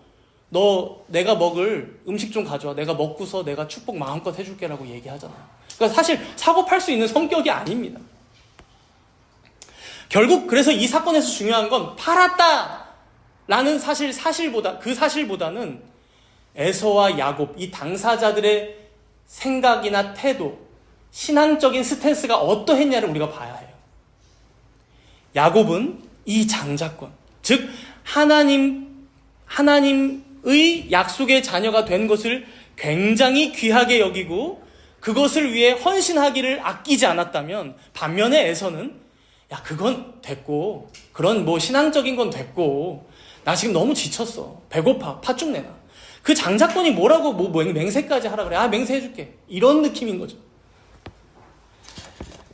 너 내가 먹을 음식 좀 가져와. 내가 먹고서 내가 축복 마음껏 해줄게라고 얘기하잖아요. 그러니까 사실 사고 팔 수 있는 성격이 아닙니다. 결국 그래서 이 사건에서 중요한 건 팔았다라는 사실보다는 에서와 야곱 이 당사자들의 생각이나 태도, 신앙적인 스탠스가 어떠했냐를 우리가 봐야 해요. 야곱은 이 장자권, 즉 하나님의 약속의 자녀가 된 것을 굉장히 귀하게 여기고 그것을 위해 헌신하기를 아끼지 않았다면, 반면에 에서는 야 그건 됐고, 그런 뭐 신앙적인 건 됐고, 나 지금 너무 지쳤어, 배고파, 팥죽 내놔, 그 장자권이 뭐라고 뭐 맹세까지 하라 그래, 맹세해줄게, 이런 느낌인 거죠.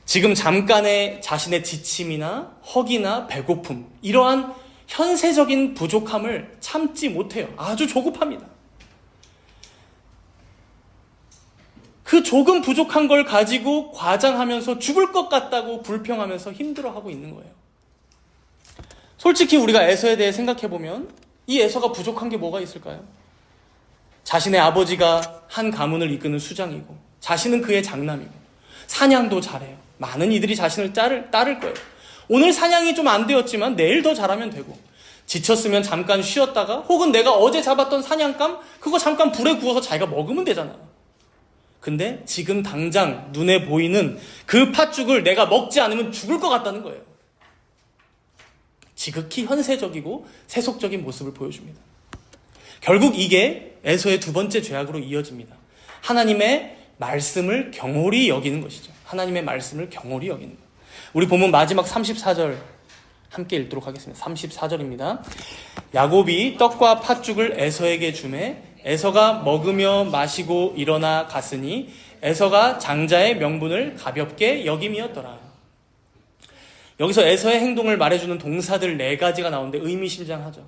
지금 잠깐의 자신의 지침이나 허기나 배고픔, 이러한 현세적인 부족함을 참지 못해요. 아주 조급합니다. 그 조금 부족한 걸 가지고 과장하면서 죽을 것 같다고 불평하면서 힘들어하고 있는 거예요. 솔직히 우리가 에서에 대해 생각해보면 이 에서가 부족한 게 뭐가 있을까요? 자신의 아버지가 한 가문을 이끄는 수장이고 자신은 그의 장남이고 사냥도 잘해요. 많은 이들이 자신을 따를 거예요. 오늘 사냥이 좀 안 되었지만 내일 더 잘하면 되고, 지쳤으면 잠깐 쉬었다가 혹은 내가 어제 잡았던 사냥감 그거 잠깐 불에 구워서 자기가 먹으면 되잖아요. 근데 지금 당장 눈에 보이는 그 팥죽을 내가 먹지 않으면 죽을 것 같다는 거예요. 지극히 현세적이고 세속적인 모습을 보여줍니다. 결국 이게 에서의 두 번째 죄악으로 이어집니다. 하나님의 말씀을 경홀히 여기는 것이죠. 하나님의 말씀을 경홀히 여기는 것. 우리 본문 마지막 34절 함께 읽도록 하겠습니다. 34절입니다. 야곱이 떡과 팥죽을 에서에게 주매 에서가 먹으며 마시고 일어나 갔으니 에서가 장자의 명분을 가볍게 여김이었더라. 여기서 에서의 행동을 말해주는 동사들 4가지가 나오는데 의미심장하죠.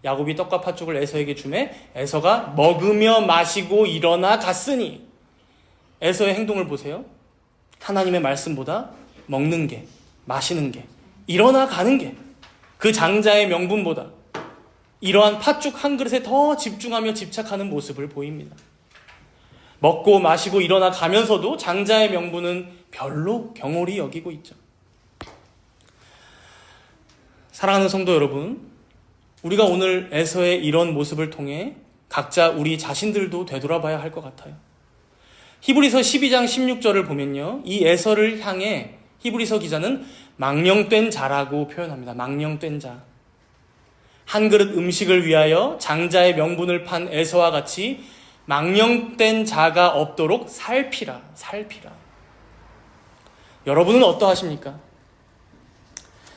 야곱이 떡과 팥죽을 에서에게 주매 에서가 먹으며 마시고 일어나 갔으니, 에서의 행동을 보세요. 하나님의 말씀보다 먹는 게, 마시는 게, 일어나 가는 게 그 장자의 명분보다 이러한 팥죽 한 그릇에 더 집중하며 집착하는 모습을 보입니다. 먹고 마시고 일어나 가면서도 장자의 명분은 별로 경홀히 여기고 있죠. 사랑하는 성도 여러분, 우리가 오늘 에서의 이런 모습을 통해 각자 우리 자신들도 되돌아봐야 할 것 같아요. 히브리서 12장 16절을 보면요, 이 에서를 향해 히브리서 기자는 망령된 자라고 표현합니다. 망령된 자. 한 그릇 음식을 위하여 장자의 명분을 판 에서와 같이 망령된 자가 없도록 살피라. 여러분은 어떠하십니까?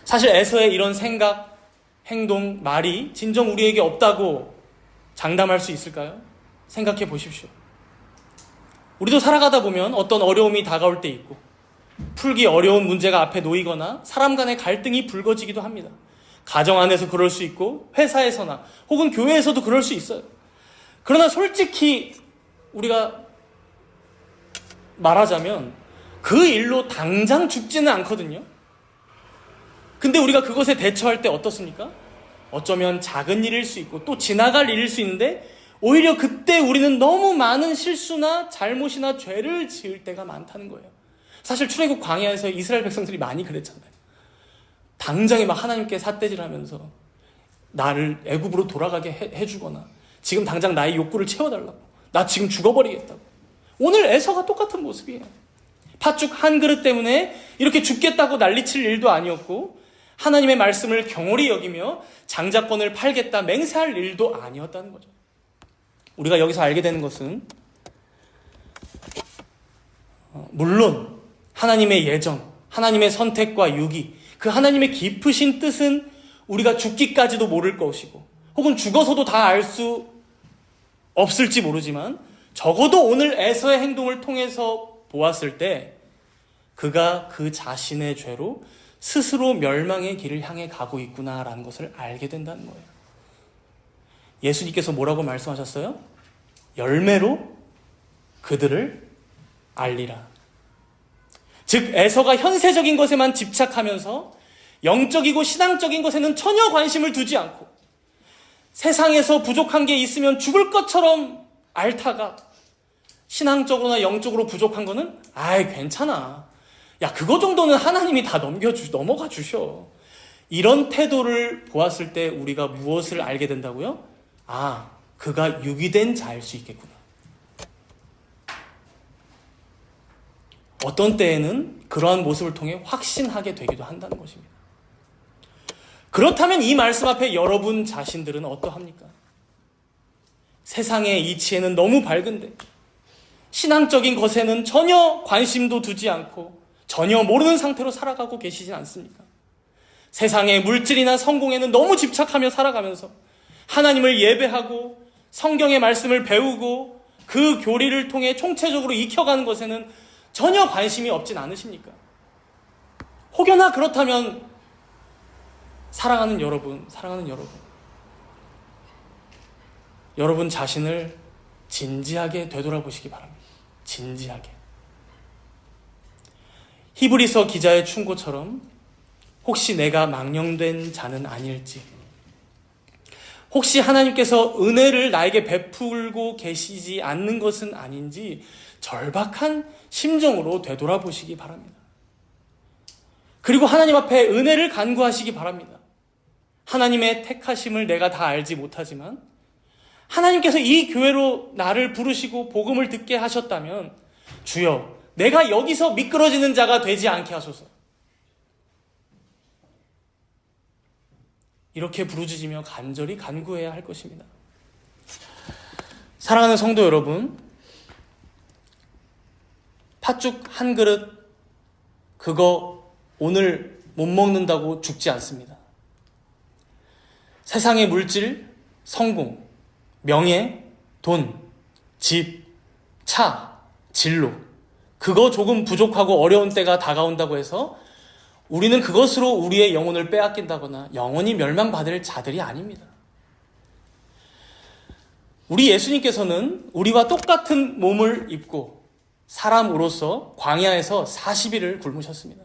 사실 에서의 이런 생각, 행동, 말이 진정 우리에게 없다고 장담할 수 있을까요? 생각해 보십시오. 우리도 살아가다 보면 어떤 어려움이 다가올 때 있고, 풀기 어려운 문제가 앞에 놓이거나 사람 간의 갈등이 불거지기도 합니다. 가정 안에서 그럴 수 있고 회사에서나 혹은 교회에서도 그럴 수 있어요. 그러나 솔직히 우리가 말하자면 그 일로 당장 죽지는 않거든요. 근데 우리가 그것에 대처할 때 어떻습니까? 어쩌면 작은 일일 수 있고 또 지나갈 일일 수 있는데 오히려 그때 우리는 너무 많은 실수나 잘못이나 죄를 지을 때가 많다는 거예요. 사실 출애굽 광야에서 이스라엘 백성들이 많이 그랬잖아요. 당장에 막 하나님께 삿대질하면서 나를 애굽으로 돌아가게 해주거나 지금 당장 나의 욕구를 채워달라고, 나 지금 죽어버리겠다고. 오늘 에서가 똑같은 모습이에요. 팥죽 한 그릇 때문에 이렇게 죽겠다고 난리칠 일도 아니었고, 하나님의 말씀을 경홀히 여기며 장자권을 팔겠다 맹세할 일도 아니었다는 거죠. 우리가 여기서 알게 되는 것은 물론 하나님의 예정, 하나님의 선택과 유기, 그 하나님의 깊으신 뜻은 우리가 죽기까지도 모를 것이고, 혹은 죽어서도 다 알 수 없을지 모르지만, 적어도 오늘 에서의 행동을 통해서 보았을 때 그가 그 자신의 죄로 스스로 멸망의 길을 향해 가고 있구나라는 것을 알게 된다는 거예요. 예수님께서 뭐라고 말씀하셨어요? 열매로 그들을 알리라. 즉 에서가 현세적인 것에만 집착하면서 영적이고 신앙적인 것에는 전혀 관심을 두지 않고 세상에서 부족한 게 있으면 죽을 것처럼 앓다가 신앙적으로나 영적으로 부족한 거는 괜찮아, 야 그거 정도는 하나님이 다 넘어가 주셔, 이런 태도를 보았을 때 우리가 무엇을 알게 된다고요? 그가 유기된 자일 수 있겠구나. 어떤 때에는 그러한 모습을 통해 확신하게 되기도 한다는 것입니다. 그렇다면 이 말씀 앞에 여러분 자신들은 어떠합니까? 세상의 이치에는 너무 밝은데 신앙적인 것에는 전혀 관심도 두지 않고 전혀 모르는 상태로 살아가고 계시진 않습니까? 세상의 물질이나 성공에는 너무 집착하며 살아가면서 하나님을 예배하고 성경의 말씀을 배우고 그 교리를 통해 총체적으로 익혀가는 것에는 전혀 관심이 없진 않으십니까? 혹여나 그렇다면 사랑하는 여러분, 여러분 자신을 진지하게 되돌아보시기 바랍니다. 진지하게. 히브리서 기자의 충고처럼 혹시 내가 망령된 자는 아닐지, 혹시 하나님께서 은혜를 나에게 베풀고 계시지 않는 것은 아닌지 절박한 심정으로 되돌아보시기 바랍니다. 그리고 하나님 앞에 은혜를 간구하시기 바랍니다. 하나님의 택하심을 내가 다 알지 못하지만 하나님께서 이 교회로 나를 부르시고 복음을 듣게 하셨다면 주여, 내가 여기서 미끄러지는 자가 되지 않게 하소서. 이렇게 부르짖으며 간절히 간구해야 할 것입니다. 사랑하는 성도 여러분, 팥죽 한 그릇 그거 오늘 못 먹는다고 죽지 않습니다. 세상의 물질, 성공, 명예, 돈, 집, 차, 진로, 그거 조금 부족하고 어려운 때가 다가온다고 해서 우리는 그것으로 우리의 영혼을 빼앗긴다거나 영원히 멸망받을 자들이 아닙니다. 우리 예수님께서는 우리와 똑같은 몸을 입고 사람으로서 광야에서 40일을 굶으셨습니다.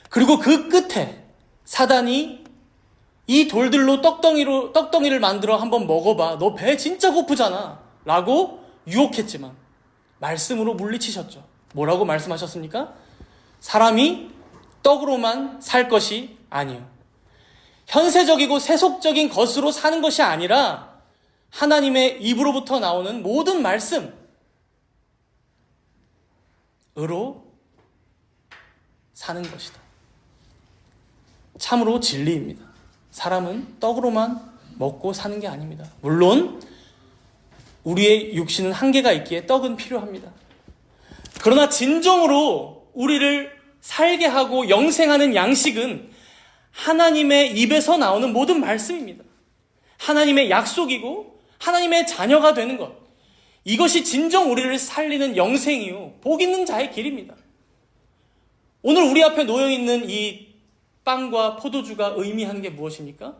그리고 그 끝에 사단이 이 돌들로 떡덩이를 만들어 한번 먹어봐, 너 배 진짜 고프잖아 라고 유혹했지만 말씀으로 물리치셨죠. 뭐라고 말씀하셨습니까? 사람이 떡으로만 살 것이 아니요, 현세적이고 세속적인 것으로 사는 것이 아니라 하나님의 입으로부터 나오는 모든 말씀으로 사는 것이다. 참으로 진리입니다. 사람은 떡으로만 먹고 사는 게 아닙니다. 물론 우리의 육신은 한계가 있기에 떡은 필요합니다. 그러나 진정으로 우리를 살게 하고 영생하는 양식은 하나님의 입에서 나오는 모든 말씀입니다. 하나님의 약속이고 하나님의 자녀가 되는 것, 이것이 진정 우리를 살리는 영생이요 복 있는 자의 길입니다. 오늘 우리 앞에 놓여있는 이 빵과 포도주가 의미하는 게 무엇입니까?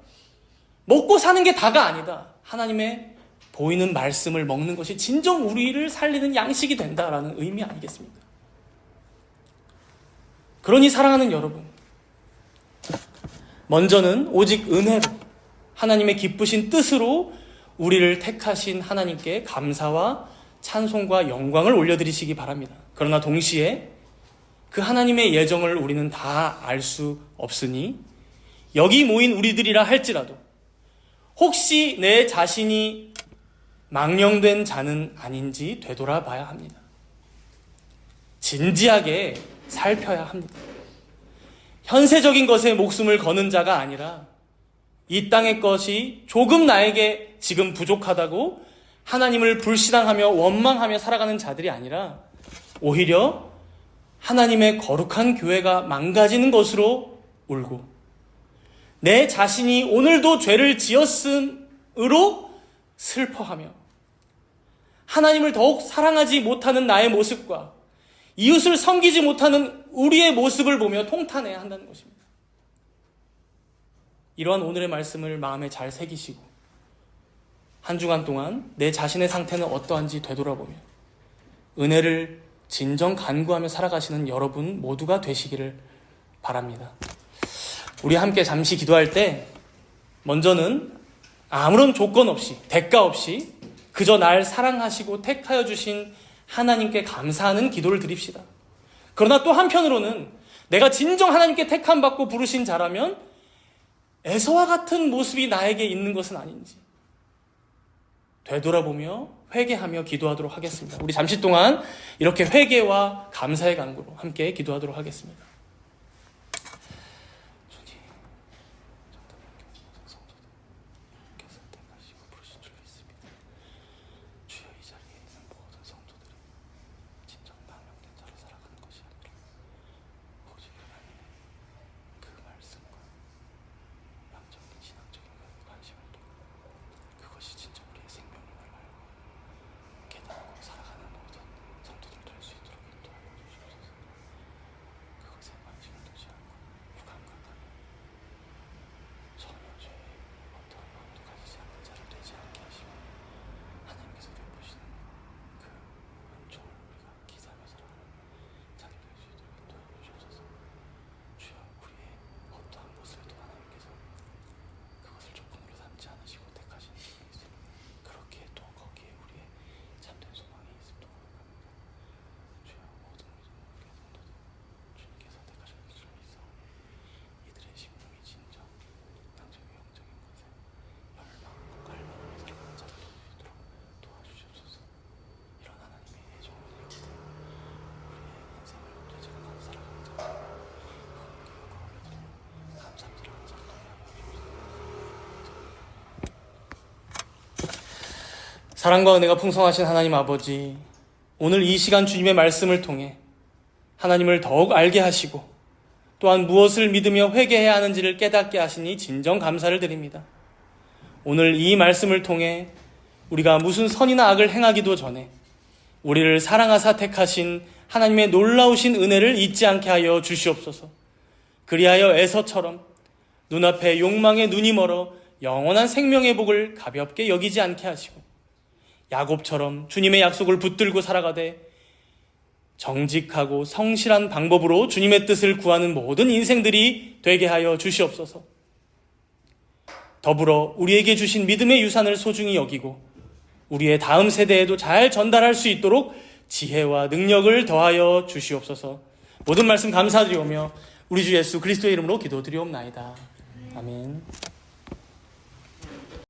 먹고 사는 게 다가 아니다. 하나님의 보이는 말씀을 먹는 것이 진정 우리를 살리는 양식이 된다라는 의미 아니겠습니까? 그러니 사랑하는 여러분, 먼저는 오직 은혜로 하나님의 기쁘신 뜻으로 우리를 택하신 하나님께 감사와 찬송과 영광을 올려드리시기 바랍니다. 그러나 동시에 그 하나님의 예정을 우리는 다 알 수 없으니 여기 모인 우리들이라 할지라도 혹시 내 자신이 망령된 자는 아닌지 되돌아봐야 합니다. 진지하게 살펴야 합니다. 현세적인 것에 목숨을 거는 자가 아니라 이 땅의 것이 조금 나에게 지금 부족하다고 하나님을 불신앙하며 원망하며 살아가는 자들이 아니라 오히려 하나님의 거룩한 교회가 망가지는 것으로 울고 내 자신이 오늘도 죄를 지었음으로 슬퍼하며 하나님을 더욱 사랑하지 못하는 나의 모습과 이웃을 섬기지 못하는 우리의 모습을 보며 통탄해야 한다는 것입니다. 이러한 오늘의 말씀을 마음에 잘 새기시고 한 주간 동안 내 자신의 상태는 어떠한지 되돌아보며 은혜를 진정 간구하며 살아가시는 여러분 모두가 되시기를 바랍니다. 우리 함께 잠시 기도할 때 먼저는 아무런 조건 없이 대가 없이 그저 날 사랑하시고 택하여 주신 하나님께 감사하는 기도를 드립시다. 그러나 또 한편으로는 내가 진정 하나님께 택함 받고 부르신 자라면 에서와 같은 모습이 나에게 있는 것은 아닌지 되돌아보며 회개하며 기도하도록 하겠습니다. 우리 잠시 동안 이렇게 회개와 감사의 간구로 함께 기도하도록 하겠습니다. 사랑과 은혜가 풍성하신 하나님 아버지, 오늘 이 시간 주님의 말씀을 통해 하나님을 더욱 알게 하시고 또한 무엇을 믿으며 회개해야 하는지를 깨닫게 하시니 진정 감사를 드립니다. 오늘 이 말씀을 통해 우리가 무슨 선이나 악을 행하기도 전에 우리를 사랑하사 택하신 하나님의 놀라우신 은혜를 잊지 않게 하여 주시옵소서. 그리하여 에서처럼 눈앞에 욕망의 눈이 멀어 영원한 생명의 복을 가볍게 여기지 않게 하시고 야곱처럼 주님의 약속을 붙들고 살아가되 정직하고 성실한 방법으로 주님의 뜻을 구하는 모든 인생들이 되게 하여 주시옵소서. 더불어 우리에게 주신 믿음의 유산을 소중히 여기고 우리의 다음 세대에도 잘 전달할 수 있도록 지혜와 능력을 더하여 주시옵소서. 모든 말씀 감사드리오며 우리 주 예수 그리스도의 이름으로 기도드리옵나이다. 아멘.